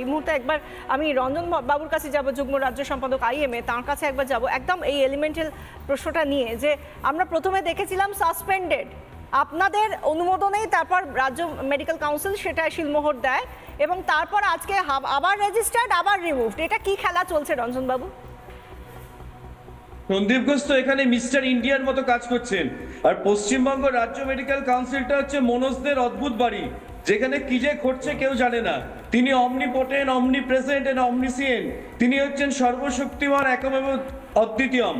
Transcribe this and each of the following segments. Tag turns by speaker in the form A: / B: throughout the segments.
A: এই মুহূর্তে একবার আমি রঞ্জন বাবুর কাছে যাব, যুগ্ম রাজ্য সম্পাদক আইএমএ, তার কাছে একবার যাব একদম এই এলিমেন্টাল প্রশ্নটা নিয়ে যে আমরা প্রথমে দেখেছিলাম সাসপেন্ডেড, আপনাদের অনুমোদনেই তারপর রাজ্য মেডিকেল কাউন্সিল সেটা শিলমোহর দেয় এবং তারপর আজকে আবার রেজিস্টার্ড আবার রিমুভড। এটা কি খেলা চলছে রঞ্জন বাবু?
B: সন্দীপ ঘোষ তো এখানে মিস্টার ইন্ডিয়ার মতো কাজ করছেন, আর পশ্চিমবঙ্গ রাজ্য মেডিকেল কাউন্সিলটা হচ্ছে মনোজদের অদ্ভুত বাড়ি, যেখানে কি যে ঘটছে কেউ জানে না। তিনি অমনিপোটেন্ট, অমনিপ্রেজেন্ট এন্ড অমনিসিয়েন্ট, তিনি হচ্ছেন সর্বশক্তিমান, একমেব অদ্বিতীয়ম।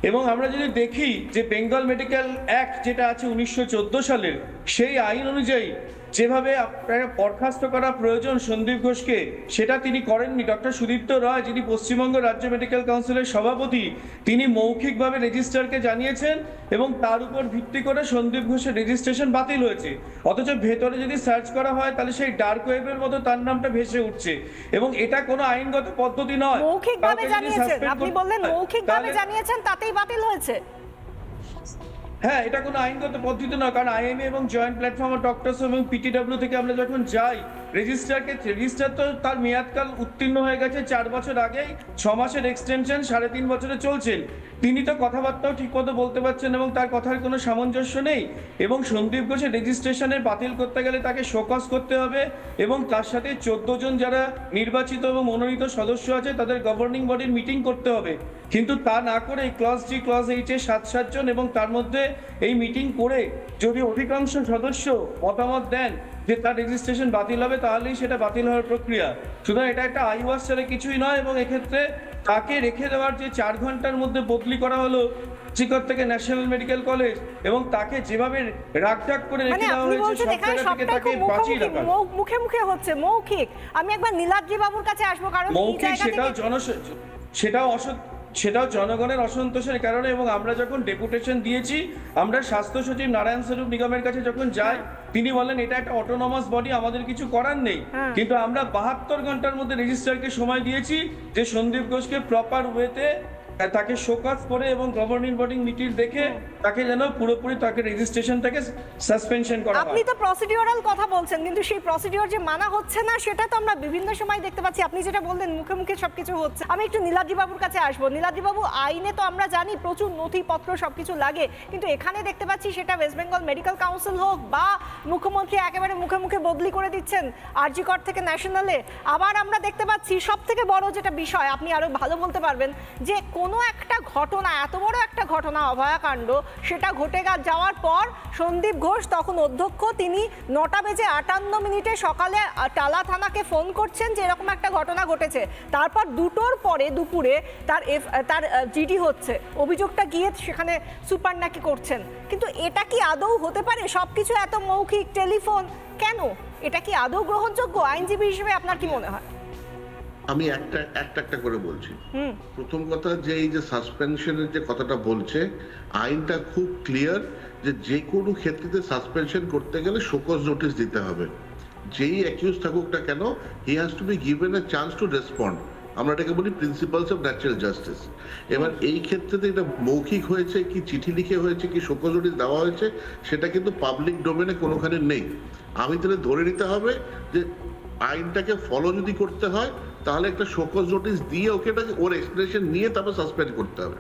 B: এবং আমরা যদি দেখি যে বেঙ্গল মেডিকেল অ্যাক্ট যেটা আছে 1914 সালের, সেই আইন অনুযায়ী যেভাবে আপনাকে বরখাস্ত করা প্রয়োজন সন্দীপ ঘোষকে, সেটা তিনি করেননি। ডক্টর সুদীপ্ত রায়, যিনি পশ্চিমবঙ্গ রাজ্য মেডিকেল কাউন্সিলের সভাপতি, তিনি মৌখিকভাবে রেজিস্ট্রারকে জানিয়েছেন এবং তার উপর ভিত্তি করে সন্দীপ ঘোষের রেজিস্ট্রেশন বাতিল হয়েছে। অথচ ভেতরে যদি সার্চ করা হয় তাহলে সেই ডার্ক ওয়েবের মতো তার নামটা ভেসে উঠছে এবং এটা কোনো আইনগত পদ্ধতি নয়।
A: মৌখিকভাবে জানিয়েছেন, আপনি বললেন মৌখিকভাবে জানিয়েছেন, তাতেই বাতিল হয়েছে।
B: হ্যাঁ, এটা কোনো আইনগত পদ্ধতি নয়, কারণ আইএমএ এবং জয়েন্ট প্ল্যাটফর্ম অফ ডক্টরস এবং পিটিডব্লিউ থেকে আমরা যখন যাই, রেজিস্টার তো তার মেয়াদকাল উত্তীর্ণ হয়ে গেছে 4 বছর আগেই, 6 মাসের এক্সটেনশন 3.5 বছরে চলছেন। তিনি তো কথাবার্তাও ঠিকমতো বলতে পারছেন এবং তার কথার কোনো সামঞ্জস্য নেই। এবং সন্দীপ ঘোষের রেজিস্ট্রেশনের বাতিল করতে গেলে তাকে শোকজ করতে হবে এবং তার সাথে 14 জন যারা নির্বাচিত এবং মনোনীত সদস্য আছে তাদের গভর্নিং বডির মিটিং করতে হবে। কিন্তু তা না করে ক্লজ ডি ক্লজ এইচে 7 জন এবং তার মধ্যে এই মিটিং করে যদি অধিকাংশ সদস্য মতামত দেন যে তার রেজিস্ট্রেশন বাতিল হবে, তাহলেই সেটা বাতিল হওয়ার প্রক্রিয়া। সুতরাং এটা একটা আইওয়াস ছাড়া কিছুই নয়। এবং এক্ষেত্রে তাকে রেখে দেওয়ার যে 4 ঘন্টার মধ্যে বদলি করা হলো চিকর থেকে ন্যাশনাল মেডিকেল কলেজ, এবং তাকে যেভাবে রাগঢাক করে রেখে দেওয়া হয়েছে সব জায়গা থেকে, তাকে বাঁচিয়ে রাখা
A: মুখে মুখে হচ্ছে মৌখিক। আমি একবার নীলাদ্রি বাবুর কাছে আসবো, কারণ
B: মৌখিক সেটাও জনগণের অসন্তোষের কারণে। এবং আমরা যখন ডেপুটেশন দিয়েছি, আমরা স্বাস্থ্য সচিব নারায়ণ স্বরূপ নিগমের কাছে যখন যাই, তিনি বলেন এটা একটা অটোনমাস বডি, আমাদের কিছু করার নেই। কিন্তু আমরা 72 ঘন্টার মধ্যে রেজিস্ট্রারকে সময় দিয়েছি যে সন্দীপ ঘোষকে প্রপার ওয়েতে তাকে শোকজ করে এবং গভর্নিং বডি মিটিং দেখে তাকে যেন পুরোপুরি তাকে রেজিস্ট্রেশনটাকে সাসপেনশন করা হয়।
A: আপনি তো প্রসিডিউরাল কথা বলছেন, কিন্তু সেই প্রসিডিউর যে মানা হচ্ছে না সেটা তো আমরা বিভিন্ন সময় দেখতে পাচ্ছি। আপনি যেটা বললেন মুখে মুখে সবকিছু হচ্ছে। আমি একটু নীলাদ্রি বাবুর কাছে আসবো। নীলাদ্রি বাবু, আইনে তো আমরা জানি প্রচুর নথিপত্র সবকিছু লাগে, কিন্তু এখানে দেখতে পাচ্ছি সেটা ওয়েস্ট বেঙ্গল মেডিকেল কাউন্সিল হোক বা মুখ্যমন্ত্রী একেবারে মুখে মুখে বদলি করে দিচ্ছেন আরজি কর থেকে ন্যাশনালে। আবার আমরা দেখতে পাচ্ছি সব থেকে বড় যেটা বিষয়, আপনি আরো ভালো বলতে পারবেন, যে কোনো একটা ঘটনা, এত বড় একটা ঘটনা অভয়াকাণ্ড, সেটা ঘটে যাওয়ার পর সন্দীপ ঘোষ তখন অধ্যক্ষ, তিনি 9:58 সকালে টালা থানাকে ফোন করছেন যে এরকম একটা ঘটনা ঘটেছে। তারপর 2টোর পরে দুপুরে তার জিডি হচ্ছে, অভিযোগটা গিয়ে সেখানে সুপার নাকি করছেন। কিন্তু এটা কি আদৌ হতে পারে? সবকিছু এত মৌখিক, টেলিফোন কেন? এটা কি আদৌ গ্রহণযোগ্য? আইনজীবী হিসেবে আপনার কি মনে হয়?
C: আমি একটা করে বলছি। প্রথম কথা, যে এই যে সাসপেনশনের যে কথাটা বলছে, আইনটা খুব ক্লিয়ার যে কোনো ক্ষেত্রে সাসপেনশন করতে গেলে শোকজ নোটিশ দিতে হবে। যেই অ্যাকিউজ থাকুক না কেন, he has to be given a chance to respond. আমরা এটাকে বলি প্রিন্সিপালস অফ ন্যাচারাল জাস্টিস। এবার এই ক্ষেত্রে এটা মৌখিক হয়েছে কি চিঠি লিখে হয়েছে কি শোকজ নোটিশ দেওয়া হয়েছে, সেটা কিন্তু পাবলিক ডোমেনে কোনোখানে নেই। আমি তাহলে ধরে নিতে হবে যে আইনটাকে ফলো যদি করতে হয় তাহলে একটা শোকজ নোটিশ দিয়ে ওর এক্সপ্লেনেশন নিয়ে তারপর সাসপেন্ড করতে হবে।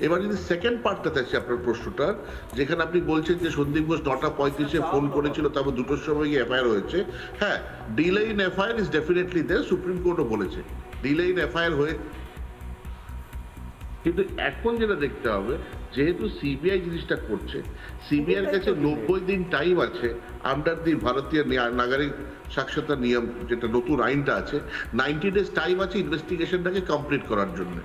C: এবার যদি সেকেন্ড পার্টটাতে আসি আপনার প্রশ্নটার, যেখানে আপনি বলছেন যে সন্দীপ ঘোষ 9:35 ফোন করেছিল, তারপর 2টোর সময় গিয়ে এফআইআর হয়েছে। হ্যাঁ, delay in FIR is definitely there, supreme কোর্টও বলেছে ডিলে ইন এফআইআর হয়ে। কিন্তু এখন যেটা দেখতে হবে, যেহেতু সিবিআই জিনিসটা করছে, সিবিআই এর কাছে 90 দিন টাইম আছে আন্ডার দি ভারতীয় নাগরিক সাক্ষরতা নিয়ম, যেটা নতুন আইনটা আছে, 90 ডেজ টাইম আছে ইনভেস্টিগেশনটাকে কমপ্লিট করার জন্য।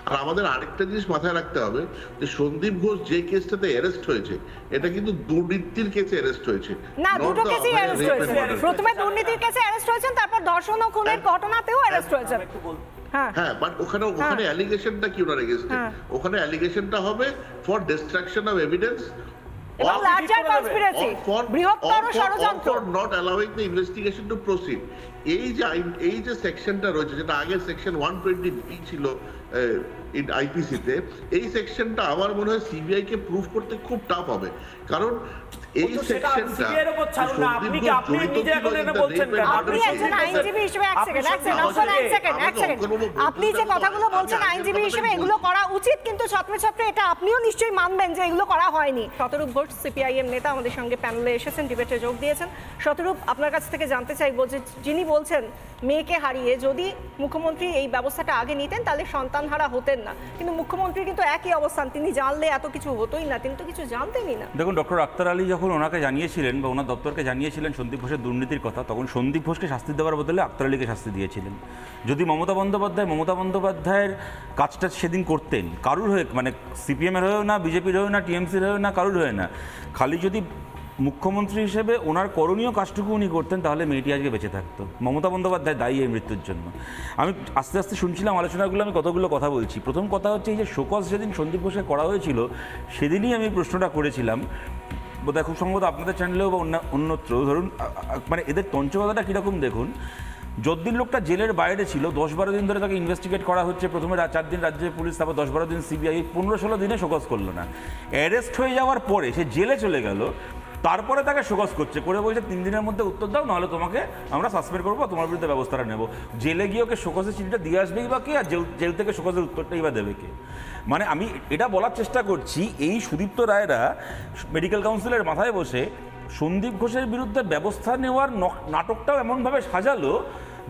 C: আর আমাদের আরেকটা জিনিস মাথায় রাখতে হবে যে সন্দীপ ঘোষ যে কেসটাতে অ্যারেস্ট হয়েছে, এটা কিন্তু দুর্নীতির কেসে অ্যারেস্ট হয়েছে
A: না, দুটো কেসেই অ্যারেস্ট হয়েছে। প্রথমে দুর্নীতির কেসে অ্যারেস্ট হয়েছেন, তারপর ধর্ষণ ও খুনের ঘটনাতেও অ্যারেস্ট হয়েছেন।
C: হ্যাঁ, বাট ওখানে অ্যালিগেশনটা কি ওনার এগেইনস্টে? ওখানে অ্যালিগেশনটা হবে ফর ডিস্ট্রাকশন অফ এভিডেন্স
A: এবং লার্জার কনস্পিরেসি, বৃহত্তর ষড়যন্ত্র,
C: for not allowing the investigation to proceed. এই যে সেকশনটা রয়েছে, যেটা আগে সেকশন 120 ছিল আইপিসিতে, এই সেকশনটা আমার মনে হয় সিবিআই কে প্রুফ করতে খুব টাফ হবে। কারণ এই সেকশনটা
A: আপনি যে কথাগুলো বলছেন আইনজীবী হিসেবে এগুলো করা উচিত, কিন্তু ছাত্রছাত্রী এটা আপনিও নিশ্চয়ই মানবেন যে এগুলো করা হয়নি। শতরূপ ঘোষ সিপিআইএম নেতা আমাদের সঙ্গে প্যানেলে এসেছেন, ডিবেটে যোগ দিয়েছেন। শতরূপ, আপনার কাছ থেকে জানতে চাইবো যে যিনি বলছেন মেয়েকে হারিয়ে যদি মুখ্যমন্ত্রী এই ব্যবস্থাটা আগে নিতেন তাহলে সন্তান হারা হতেন না, কিন্তু মুখ্যমন্ত্রী কিন্তু একই অবস্থান, তিনি জানলে এত কিছু হতোই না, তিনি তো কিছু জানতেনই না।
D: দেখুন, ডক্টর আক্তার আলী যখন ওনাকে জানিয়েছিলেন বা ওনার দপ্তরকে জানিয়েছিলেন সন্দীপ ঘোষের দুর্নীতির কথা, তখন সন্দীপ ঘোষকে শাস্তি দেওয়ার বদলে আক্তার আলীকে শাস্তি দিয়েছিলেন। যদি মমতা বন্দ্যোপাধ্যায়ের কাজটা সেদিন করতেন কারুর হয়ে, মানে সিপিএমের হয়েও না, বিজেপির হয়েও না, টিএমসির হয়েও না, কারুর হয়ে না, খালি যদি মুখ্যমন্ত্রী হিসেবে ওনার করণীয় কাজটুকু উনি করতেন তাহলে মেয়েটি আজকে বেঁচে থাকতো। মমতা বন্দ্যোপাধ্যায় দায়ী এই মৃত্যুর জন্য। আমি আস্তে আস্তে শুনছিলাম আলোচনাগুলো, আমি কতগুলো কথা বলছি। প্রথম কথা হচ্ছে এই যে শোকজ যেদিন সন্দীপ ঘোষে করা হয়েছিল সেদিনই আমি প্রশ্নটা করেছিলাম, বোধহয় খুব সম্ভবত আপনাদের চ্যানেলেও বা অন্যত্র। ধরুন, মানে এদের তঞ্চকতাটা কীরকম দেখুন। যতদিন লোকটা জেলের বাইরে ছিল 10-12 দিন ধরে তাকে ইনভেস্টিগেট করা হচ্ছে, প্রথমে 4 দিন রাজ্যের পুলিশ, তারপর 10-12 দিন সিবিআই, 15-16 দিনে শোকজ করলো না। অ্যারেস্ট হয়ে যাওয়ার পরে সে জেলে চলে গেল, তারপরে তাকে শোকজ করছে, করে বলছে 3 দিনের মধ্যে উত্তর দাও, নাহলে তোমাকে আমরা সাসপেন্ড করবো, তোমার বিরুদ্ধে ব্যবস্থাটা নেব। জেলে গিয়ে ওকে শোকজের চিঠিটা দিয়ে আসবেই বা কে, আর জেল থেকে শোকজের উত্তরটাই বা দেবে কে? মানে আমি এটা বলার চেষ্টা করছি, এই সুদীপ্ত রায়রা মেডিকেল কাউন্সিলের মাথায় বসে সন্দীপ ঘোষের বিরুদ্ধে ব্যবস্থা নেওয়ার নাটকটাও এমনভাবে সাজালো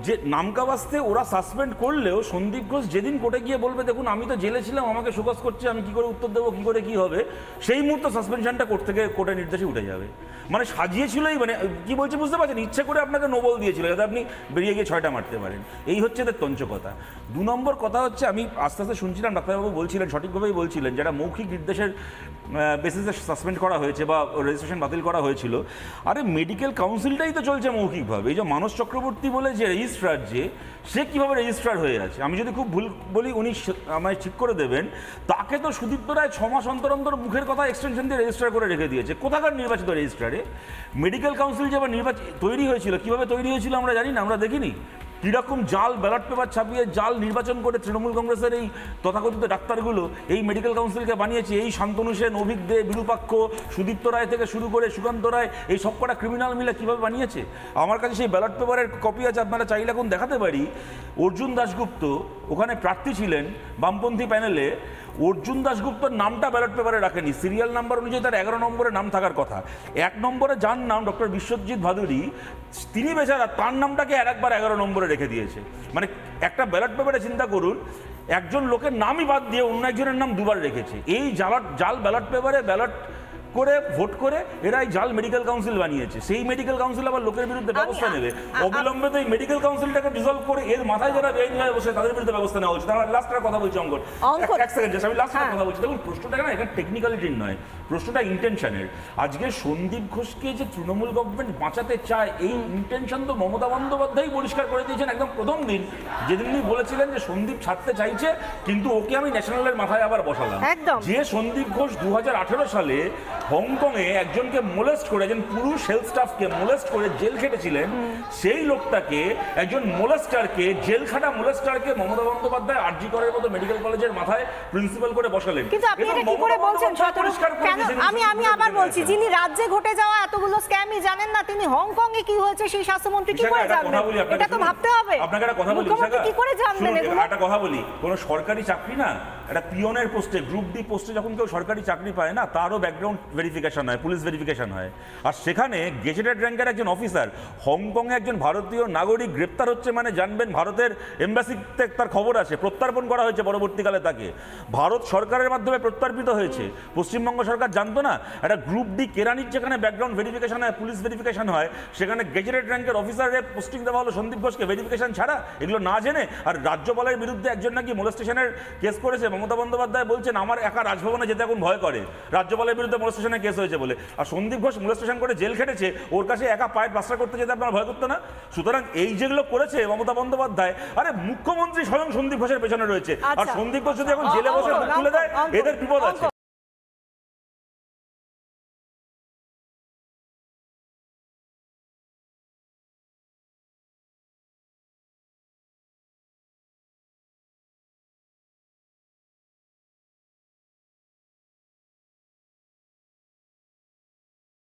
D: যে নামকা বাস্তে ওরা সাসপেন্ড করলেও সন্দীপ ঘোষ যেদিন কোর্টে গিয়ে বলবে দেখুন আমি তো জেলে ছিলাম, আমাকে শোকজ করছে, আমি কী করে উত্তর দেবো, কী করে কী হবে, সেই মুহূর্তে সাসপেনশনটা কোর্ট থেকে কোর্টের নির্দেশে উঠে যাবে। মানে সাজিয়েছিলই, মানে কি বলছে বুঝতে পারছেন, ইচ্ছে করে আপনাকে নোবল দিয়েছিল যাতে আপনি বেরিয়ে গিয়ে 6টা মারতে পারেন। এই হচ্ছে এদের তঞ্চকতা। 2 নম্বর কথা হচ্ছে, আমি আস্তে আস্তে শুনছিলাম ডাক্তারবাবু বলছিলেন, সঠিকভাবেই বলছিলেন, যারা মৌখিক নির্দেশের বেসিসে সাসপেন্ড করা হয়েছে বা রেজিস্ট্রেশন বাতিল করা হয়েছিল, আরে মেডিকেল কাউন্সিলটাই তো চলছে মৌখিকভাবে। এই যে মানস চক্রবর্তী বলে যে রেজিস্ট্রার, যে সে কীভাবে রেজিস্ট্রার হয়ে আছে, আমি যদি খুব ভুল বলি উনি আমায় ঠিক করে দেবেন, তাকে তো সুদীপ্ত রায় 6 মাস অন্তর অন্তর মুখের কথা এক্সটেনশন দিয়ে রেজিস্টার করে রেখে দিয়েছে। কোথাকার নির্বাচিত রেজিস্ট্রারে? মেডিকেল কাউন্সিল যে আবার তৈরি হয়েছিল, কীভাবে তৈরি হয়েছিল আমরা জানি না, আমরা দেখিনি। কীরকম জাল ব্যালট পেপার ছাপিয়ে জাল নির্বাচন করে তৃণমূল কংগ্রেসের এই তথাকথিত ডাক্তারগুলো এই মেডিকেল কাউন্সিলকে বানিয়েছে। এই শান্তনু সেন, অভিক দে, বিরূপাক্ষ, সুদীপ্ত রায় থেকে শুরু করে সুকান্ত রায়, এই সবকটা ক্রিমিনাল মিলে কীভাবে বানিয়েছে। আমার কাছে সেই ব্যালট পেপারের কপি আছে, আপনারা চাইলে এখন দেখাতে পারি। অর্জুন দাশগুপ্ত ওখানে প্রার্থী ছিলেন বামপন্থী প্যানেলে, অর্জুন দাশগুপ্তর নামটা ব্যালট পেপারে রাখেনি, সিরিয়াল নাম্বার অনুযায়ী তার 11 নম্বরে নাম থাকার কথা। 1 নম্বরে যার নাম ডক্টর বিশ্বজিৎ ভাদুরী, তিনি বেচারা তার নামটাকে আরেকবার 11 নম্বরে রেখে দিয়েছে। মানে একটা ব্যালট পেপারে চিন্তা করুন, একজন লোকের নামই বাদ দিয়ে অন্য একজনের নাম 2বার রেখেছে। এই জাল ব্যালট পেপারে ব্যালট করে ভোট করে এরা এই জাল মেডিকেল কাউন্সিল বানিয়েছে। সেই মেডিকেল কাউন্সিল আবার লোকের বিরুদ্ধে ব্যবস্থা নেবে, অবিলম্বে তো এই মেডিকেল কাউন্সিলটাকে ডিসলভ করে এর মাথায় যারা বেআইনি হয়ে বসে তাদের বিরুদ্ধে ব্যবস্থা নেওয়া উচিত। আমার লাস্টের কথা বলছি অঙ্কন, এক সেকেন্ড জাস্ট, আমি লাস্টের কথা বলছি। দেখুন, প্রশ্নটা না এখানে টেকনিক্যালিটির নয়, প্রশ্নটা ইন্টেনশনের। আজকে সন্দীপ ঘোষকে যে তৃণমূল গভর্নমেন্ট বাঁচাতে চায়, এই ইন্টেনশন তো মমতা বন্দ্যোপাধ্যায় পরিষ্কার করে দিয়েছেন একদম প্রথম দিন, যেদিন উনি বলেছিলেন যে সন্দীপ ছাড়তে চাইছে কিন্তু ওকে আমি ন্যাশনালের মাথায় আবার বসালাম। যে সন্দীপ ঘোষ 2018 সালে হংকংয়ে একজনকে মোলেস্ট করে, একজন পুরুষ হেলথ স্টাফকে মোলেস্ট করে জেল খেটেছিলেন, সেই লোকটাকে, একজন মোলেস্টারকে, জেল খাটা মোলেস্টারকে মমতা বন্দ্যোপাধ্যায় আরজি করের মতো মেডিকেল কলেজের মাথায় প্রিন্সিপাল করে বসালেন।
A: কিন্তু আপনি এটা কি করে বলছেন? কেন আমি আবার বলছি, যিনি রাজ্যে ঘটে যাওয়া এতগুলো স্ক্যামই জানেন না, তিনি হংকং এ কি হয়েছে সেই স্বাস্থ্যমন্ত্রী কি করে জানবেন? এটা তো ভাবতে হবে।
D: আপনাকে একটা কথা বলি,
A: কি করে জানবেন এগুলো?
D: একটা কথা বলি, কোনো সরকারি চাকরি না, একটা পিয়নের পোস্টে, গ্রুপ ডি পোস্টে যখন কেউ সরকারি চাকরি পায় না, তারও ব্যাকগ্রাউন্ড ভেরিফিকেশন হয়, পুলিশ ভেরিফিকেশন হয়। আর সেখানে গেজেটেড র্যাঙ্কের একজন অফিসার, হংকংয়ে একজন ভারতীয় নাগরিক গ্রেপ্তার হচ্ছে মানে জানবেন ভারতের এমবাসিতে তার খবর আছে, প্রত্যর্পণ করা হয়েছে পরবর্তীকালে তাকে, ভারত সরকারের মাধ্যমে প্রত্যর্পিত হয়েছে। পশ্চিমবঙ্গ সরকার জানতো না? একটা গ্রুপ ডি কেরানির যেখানে ব্যাকগ্রাউন্ড ভেরিফিকেশন হয়, পুলিশ ভেরিফিকেশন হয়, সেখানে গেজেটেড র্যাঙ্কের অফিসারের পোস্টিং দেওয়া হলো সন্দীপ ঘোষকে ভেরিফিকেশন ছাড়া, এগুলো না জেনে। আর রাজ্যপালের বিরুদ্ধে একজন নাকি মোলেস্টেশনের কেস করেছে, মমতা বন্দ্যোপাধ্যায় বলছেন আমার একা রাজভবনে যেতে এখন ভয় করে, রাজ্যপালের বিরুদ্ধে মোলেস্টেশনের কেস হয়েছে বলে। আর সন্দীপ ঘোষ মোলেস্টেশন করে জেল খেটেছে, ওর কাছে একা পায়ের প্লাস্টার করতে যেতে আপনার ভয় করতো না? সুতরাং এই যেগুলো করেছে মমতা বন্দ্যোপাধ্যায়, আরে মুখ্যমন্ত্রী স্বয়ং সন্দীপ ঘোষের পেছনে রয়েছে। আর সন্দীপ ঘোষ যদি এখন জেলে বসে মুখ খুলে দেয়, এদের বিপদ আছে।